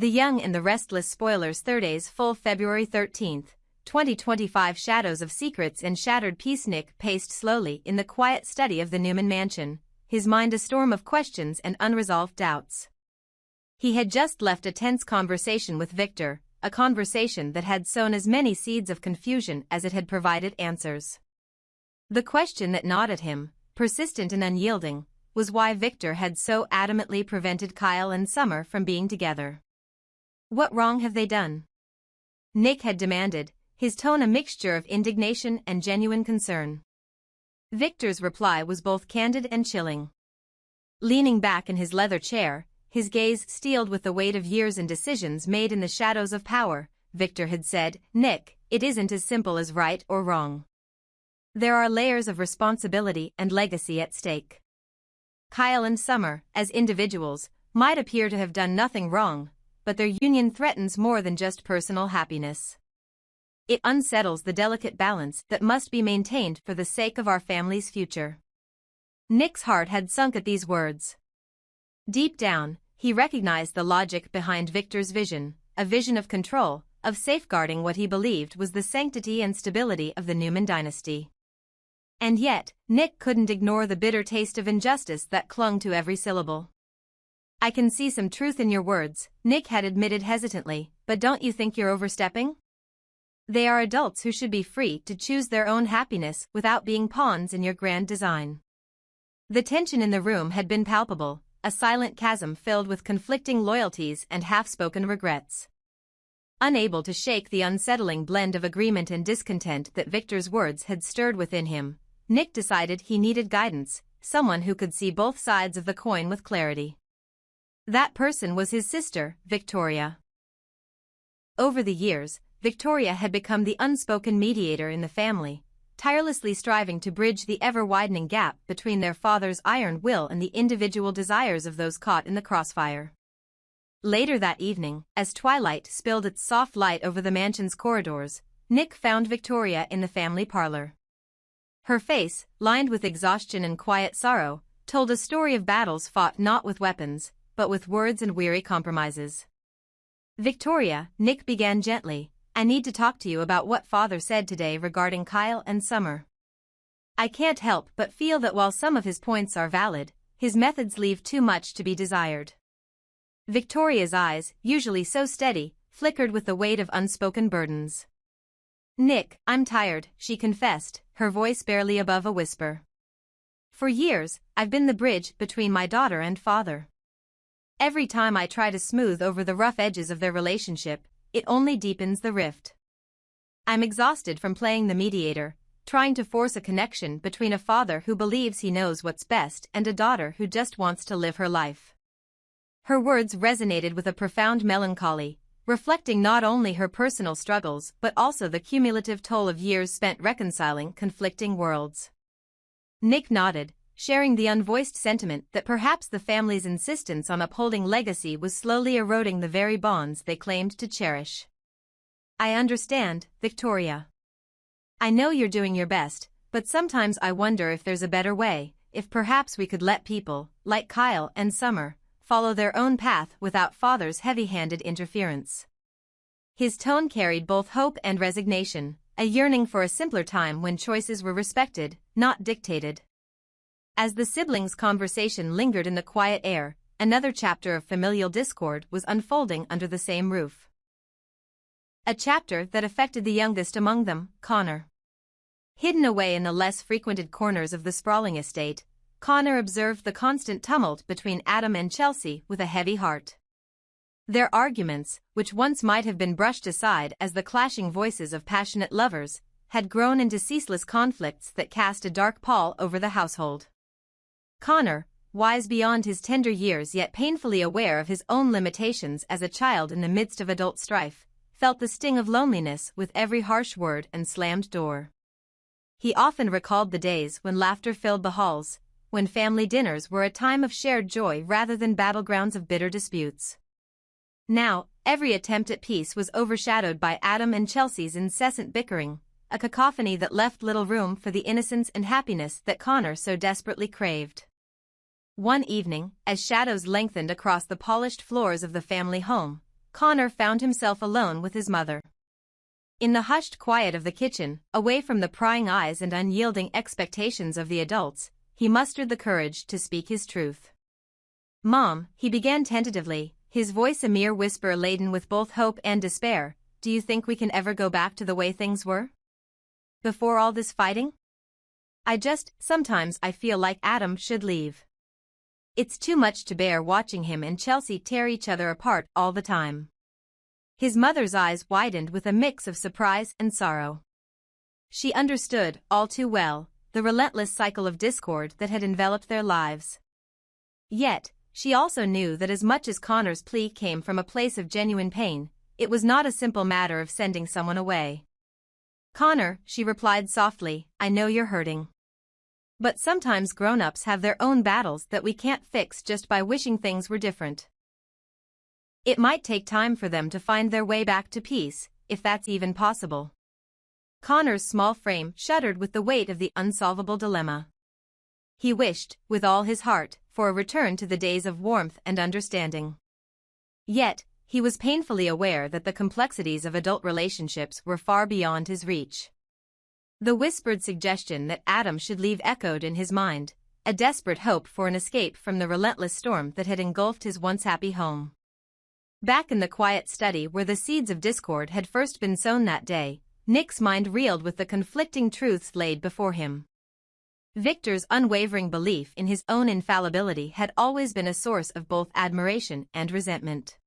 The Young and the Restless spoilers Thursdays full February 13, 2025 Shadows of secrets and shattered peace. Nick paced slowly in the quiet study of the Newman mansion, his mind a storm of questions and unresolved doubts. He had just left a tense conversation with Victor, a conversation that had sown as many seeds of confusion as it had provided answers. The question that gnawed at him, persistent and unyielding, was why Victor had so adamantly prevented Kyle and Summer from being together. What wrong have they done? Nick had demanded, his tone a mixture of indignation and genuine concern. Victor's reply was both candid and chilling. Leaning back in his leather chair, his gaze steeled with the weight of years and decisions made in the shadows of power, Victor had said, "Nick, it isn't as simple as right or wrong. There are layers of responsibility and legacy at stake. Kyle and Summer, as individuals, might appear to have done nothing wrong, but their union threatens more than just personal happiness. It unsettles the delicate balance that must be maintained for the sake of our family's future." Nick's heart had sunk at these words. Deep down, he recognized the logic behind Victor's vision, a vision of control, of safeguarding what he believed was the sanctity and stability of the Newman dynasty. And yet, Nick couldn't ignore the bitter taste of injustice that clung to every syllable. "I can see some truth in your words," Nick had admitted hesitantly, "but don't you think you're overstepping? They are adults who should be free to choose their own happiness without being pawns in your grand design." The tension in the room had been palpable, a silent chasm filled with conflicting loyalties and half-spoken regrets. Unable to shake the unsettling blend of agreement and discontent that Victor's words had stirred within him, Nick decided he needed guidance, someone who could see both sides of the coin with clarity. That person was his sister, Victoria. Over the years, Victoria had become the unspoken mediator in the family, tirelessly striving to bridge the ever-widening gap between their father's iron will and the individual desires of those caught in the crossfire. Later that evening, as twilight spilled its soft light over the mansion's corridors, Nick found Victoria in the family parlor. Her face, lined with exhaustion and quiet sorrow, told a story of battles fought not with weapons, but with words and weary compromises. "Victoria," Nick began gently, "I need to talk to you about what Father said today regarding Kyle and Summer. I can't help but feel that while some of his points are valid, his methods leave too much to be desired." Victoria's eyes, usually so steady, flickered with the weight of unspoken burdens. "Nick, I'm tired," she confessed, her voice barely above a whisper. "For years, I've been the bridge between my daughter and father. Every time I try to smooth over the rough edges of their relationship, it only deepens the rift. I'm exhausted from playing the mediator, trying to force a connection between a father who believes he knows what's best and a daughter who just wants to live her life." Her words resonated with a profound melancholy, reflecting not only her personal struggles but also the cumulative toll of years spent reconciling conflicting worlds. Nick nodded, sharing the unvoiced sentiment that perhaps the family's insistence on upholding legacy was slowly eroding the very bonds they claimed to cherish. "I understand, Victoria. I know you're doing your best, but sometimes I wonder if there's a better way, if perhaps we could let people, like Kyle and Summer, follow their own path without Father's heavy-handed interference." His tone carried both hope and resignation, a yearning for a simpler time when choices were respected, not dictated. As the siblings' conversation lingered in the quiet air, another chapter of familial discord was unfolding under the same roof. A chapter that affected the youngest among them, Connor. Hidden away in the less frequented corners of the sprawling estate, Connor observed the constant tumult between Adam and Chelsea with a heavy heart. Their arguments, which once might have been brushed aside as the clashing voices of passionate lovers, had grown into ceaseless conflicts that cast a dark pall over the household. Connor, wise beyond his tender years yet painfully aware of his own limitations as a child in the midst of adult strife, felt the sting of loneliness with every harsh word and slammed door. He often recalled the days when laughter filled the halls, when family dinners were a time of shared joy rather than battlegrounds of bitter disputes. Now, every attempt at peace was overshadowed by Adam and Chelsea's incessant bickering, a cacophony that left little room for the innocence and happiness that Connor so desperately craved. One evening, as shadows lengthened across the polished floors of the family home, Connor found himself alone with his mother. In the hushed quiet of the kitchen, away from the prying eyes and unyielding expectations of the adults, he mustered the courage to speak his truth. "Mom," he began tentatively, his voice a mere whisper laden with both hope and despair, "do you think we can ever go back to the way things were? Before all this fighting? Sometimes I feel like Adam should leave. It's too much to bear watching him and Chelsea tear each other apart all the time." His mother's eyes widened with a mix of surprise and sorrow. She understood, all too well, the relentless cycle of discord that had enveloped their lives. Yet, she also knew that as much as Connor's plea came from a place of genuine pain, it was not a simple matter of sending someone away. "Connor," she replied softly, "I know you're hurting. But sometimes grown-ups have their own battles that we can't fix just by wishing things were different. It might take time for them to find their way back to peace, if that's even possible." Connor's small frame shuddered with the weight of the unsolvable dilemma. He wished, with all his heart, for a return to the days of warmth and understanding. Yet, he was painfully aware that the complexities of adult relationships were far beyond his reach. The whispered suggestion that Adam should leave echoed in his mind, a desperate hope for an escape from the relentless storm that had engulfed his once happy home. Back in the quiet study where the seeds of discord had first been sown that day, Nick's mind reeled with the conflicting truths laid before him. Victor's unwavering belief in his own infallibility had always been a source of both admiration and resentment.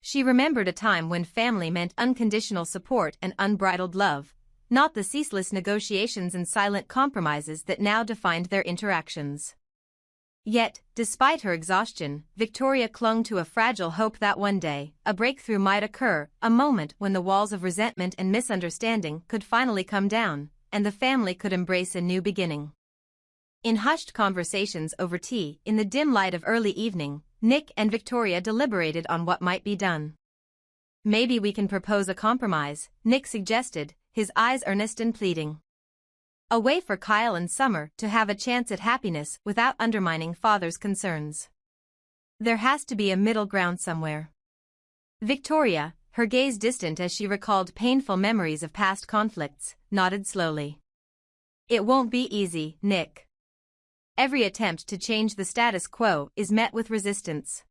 She remembered a time when family meant unconditional support and unbridled love, not the ceaseless negotiations and silent compromises that now defined their interactions. Yet, despite her exhaustion, Victoria clung to a fragile hope that one day, a breakthrough might occur, a moment when the walls of resentment and misunderstanding could finally come down, and the family could embrace a new beginning. In hushed conversations over tea, in the dim light of early evening, Nick and Victoria deliberated on what might be done. "Maybe we can propose a compromise," Nick suggested, his eyes earnest and pleading. A way for Kyle and Summer to have a chance at happiness without undermining father's concerns. There has to be a middle ground somewhere. Victoria, her gaze distant as she recalled painful memories of past conflicts, nodded slowly. "It won't be easy, Nick. Every attempt to change the status quo is met with resistance.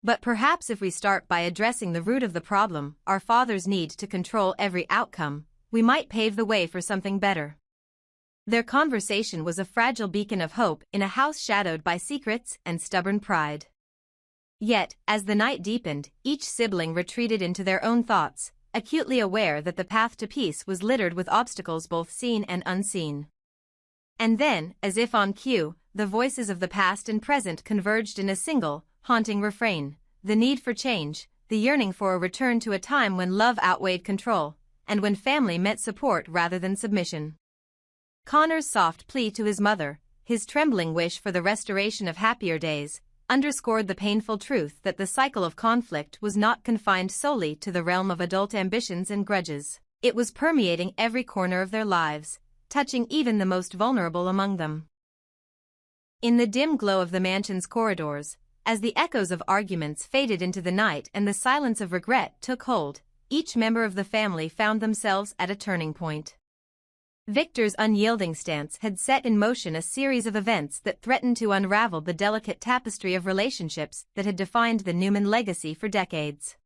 But perhaps if we start by addressing the root of the problem, our father's need to control every outcome, we might pave the way for something better." Their conversation was a fragile beacon of hope in a house shadowed by secrets and stubborn pride. Yet, as the night deepened, each sibling retreated into their own thoughts, acutely aware that the path to peace was littered with obstacles both seen and unseen. And then, as if on cue, the voices of the past and present converged in a single, haunting refrain: the need for change, the yearning for a return to a time when love outweighed control, and when family meant support rather than submission. Connor's soft plea to his mother, his trembling wish for the restoration of happier days, underscored the painful truth that the cycle of conflict was not confined solely to the realm of adult ambitions and grudges. It was permeating every corner of their lives, touching even the most vulnerable among them. In the dim glow of the mansion's corridors, as the echoes of arguments faded into the night and the silence of regret took hold, each member of the family found themselves at a turning point. Victor's unyielding stance had set in motion a series of events that threatened to unravel the delicate tapestry of relationships that had defined the Newman legacy for decades.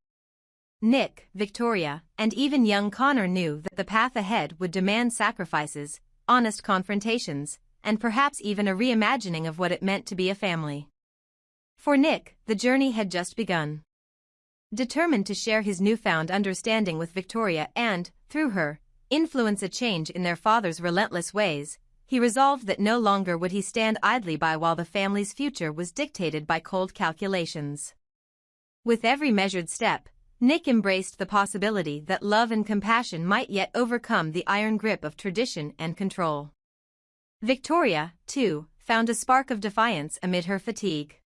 Nick, Victoria, and even young Connor knew that the path ahead would demand sacrifices, honest confrontations, and perhaps even a reimagining of what it meant to be a family. For Nick, the journey had just begun. Determined to share his newfound understanding with Victoria and, through her, influence a change in their father's relentless ways, he resolved that no longer would he stand idly by while the family's future was dictated by cold calculations. With every measured step, Nick embraced the possibility that love and compassion might yet overcome the iron grip of tradition and control. Victoria, too, found a spark of defiance amid her fatigue.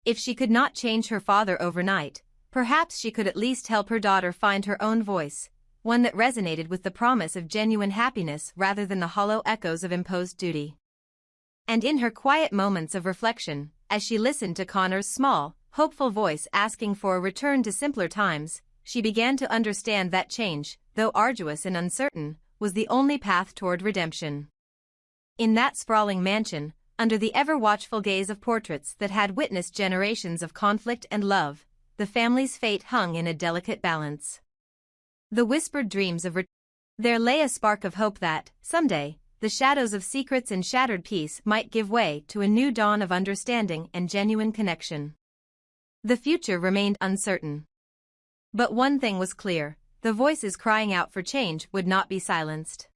If she could not change her father overnight, perhaps she could at least help her daughter find her own voice, one that resonated with the promise of genuine happiness rather than the hollow echoes of imposed duty. And in her quiet moments of reflection, as she listened to Connor's small, hopeful voice asking for a return to simpler times, she began to understand that change, though arduous and uncertain, was the only path toward redemption. In that sprawling mansion, under the ever-watchful gaze of portraits that had witnessed generations of conflict and love, the family's fate hung in a delicate balance. The whispered dreams of there lay a spark of hope that, someday, the shadows of secrets and shattered peace might give way to a new dawn of understanding and genuine connection. The future remained uncertain. But one thing was clear: the voices crying out for change would not be silenced.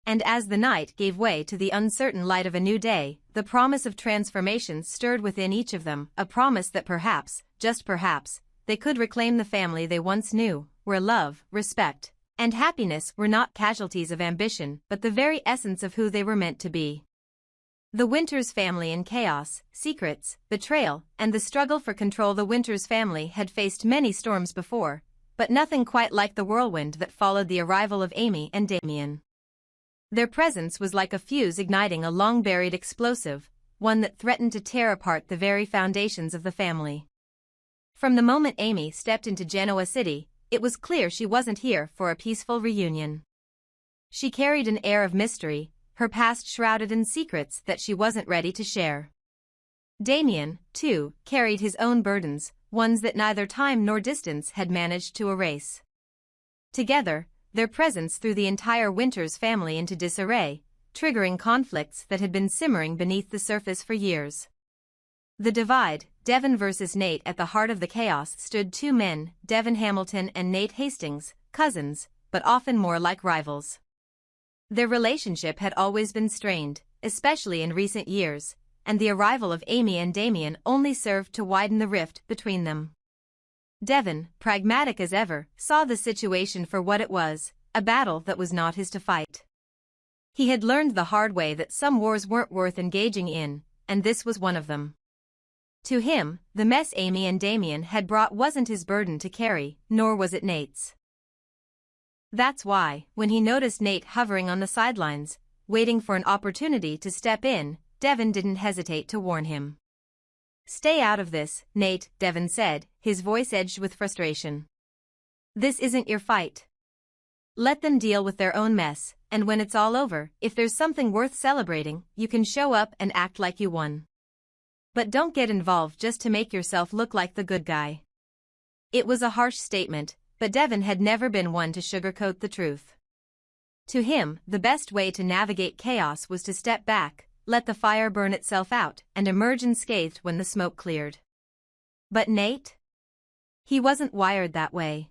And as the night gave way to the uncertain light of a new day, the promise of transformation stirred within each of them, a promise that perhaps, just perhaps, they could reclaim the family they once knew, where love, respect, and happiness were not casualties of ambition but the very essence of who they were meant to be. The Winters family in chaos, secrets, betrayal, and the struggle for control. The Winters family had faced many storms before, but nothing quite like the whirlwind that followed the arrival of Amy and Damian. Their presence was like a fuse igniting a long-buried explosive, one that threatened to tear apart the very foundations of the family. From the moment Amy stepped into Genoa City, it was clear she wasn't here for a peaceful reunion. She carried an air of mystery, her past shrouded in secrets that she wasn't ready to share. Damian, too, carried his own burdens, ones that neither time nor distance had managed to erase. Together, their presence threw the entire Winters family into disarray, triggering conflicts that had been simmering beneath the surface for years. The divide, Devon versus Nate. At the heart of the chaos stood two men, Devon Hamilton and Nate Hastings, cousins, but often more like rivals. Their relationship had always been strained, especially in recent years, and the arrival of Amy and Damian only served to widen the rift between them. Devon, pragmatic as ever, saw the situation for what it was, a battle that was not his to fight. He had learned the hard way that some wars weren't worth engaging in, and this was one of them. To him, the mess Amy and Damian had brought wasn't his burden to carry, nor was it Nate's. That's why, when he noticed Nate hovering on the sidelines, waiting for an opportunity to step in, Devon didn't hesitate to warn him. "Stay out of this, Nate," Devon said, his voice edged with frustration. "This isn't your fight. Let them deal with their own mess, and when it's all over, if there's something worth celebrating, you can show up and act like you won. But don't get involved just to make yourself look like the good guy." It was a harsh statement, but Devon had never been one to sugarcoat the truth. To him, the best way to navigate chaos was to step back, let the fire burn itself out, and emerge unscathed when the smoke cleared. But Nate? He wasn't wired that way.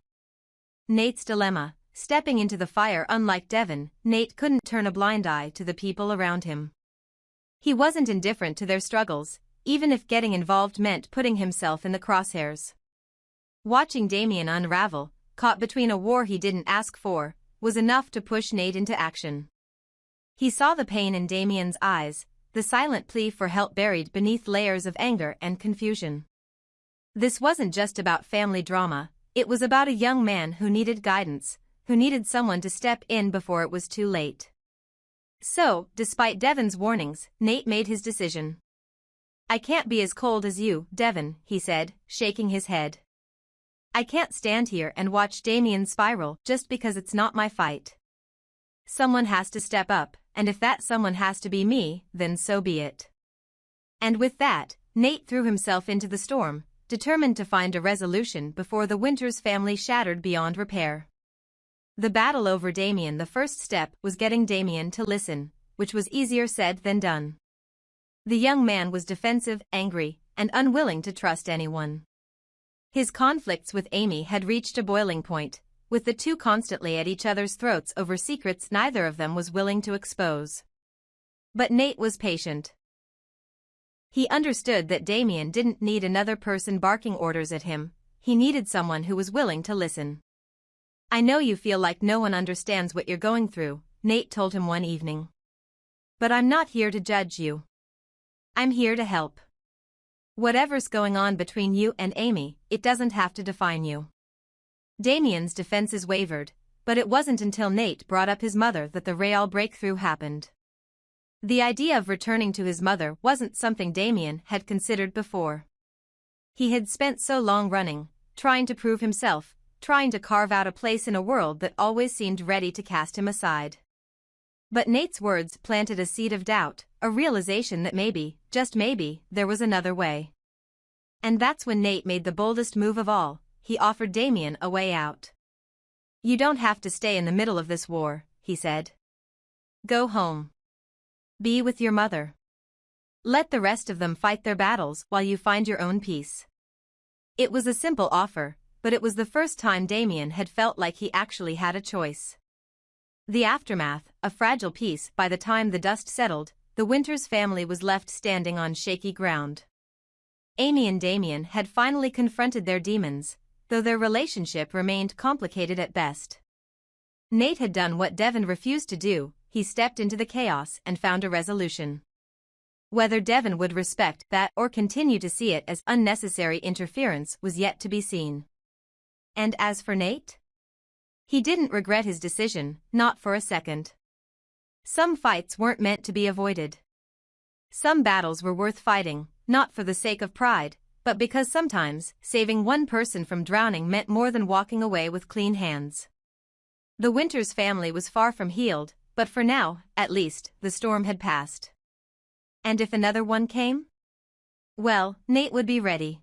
Nate's dilemma, stepping into the fire. Unlike Devon, Nate couldn't turn a blind eye to the people around him. He wasn't indifferent to their struggles, even if getting involved meant putting himself in the crosshairs. Watching Damian unravel, caught between a war he didn't ask for, was enough to push Nate into action. He saw the pain in Damian's eyes, the silent plea for help buried beneath layers of anger and confusion. This wasn't just about family drama, it was about a young man who needed guidance, who needed someone to step in before it was too late. So, despite Devon's warnings, Nate made his decision. "I can't be as cold as you, Devon," he said, shaking his head. "I can't stand here and watch Damian spiral just because it's not my fight. Someone has to step up, and if that someone has to be me, then so be it." And with that, Nate threw himself into the storm, determined to find a resolution before the Winters family shattered beyond repair. The battle over Damian. The first step was getting Damian to listen, which was easier said than done. The young man was defensive, angry, and unwilling to trust anyone. His conflicts with Amy had reached a boiling point, with the two constantly at each other's throats over secrets neither of them was willing to expose. But Nate was patient. He understood that Damian didn't need another person barking orders at him, he needed someone who was willing to listen. "I know you feel like no one understands what you're going through," Nate told him one evening. "But I'm not here to judge you. I'm here to help. Whatever's going on between you and Amy, it doesn't have to define you." Damian's defenses wavered, but it wasn't until Nate brought up his mother that the real breakthrough happened. The idea of returning to his mother wasn't something Damian had considered before. He had spent so long running, trying to prove himself, trying to carve out a place in a world that always seemed ready to cast him aside. But Nate's words planted a seed of doubt, a realization that maybe, just maybe, there was another way. And that's when Nate made the boldest move of all. He offered Damian a way out. "You don't have to stay in the middle of this war," he said. "Go home. Be with your mother. Let the rest of them fight their battles while you find your own peace." It was a simple offer, but it was the first time Damian had felt like he actually had a choice. The aftermath, a fragile peace. By the time the dust settled, the Winters family was left standing on shaky ground. Amy and Damian had finally confronted their demons, though their relationship remained complicated at best. Nate had done what Devon refused to do. He stepped into the chaos and found a resolution. Whether Devon would respect that or continue to see it as unnecessary interference was yet to be seen. And as for Nate? He didn't regret his decision, not for a second. Some fights weren't meant to be avoided. Some battles were worth fighting, not for the sake of pride, but because sometimes saving one person from drowning meant more than walking away with clean hands. The Winters family was far from healed, but for now, at least, the storm had passed. And if another one came? Well, Nate would be ready.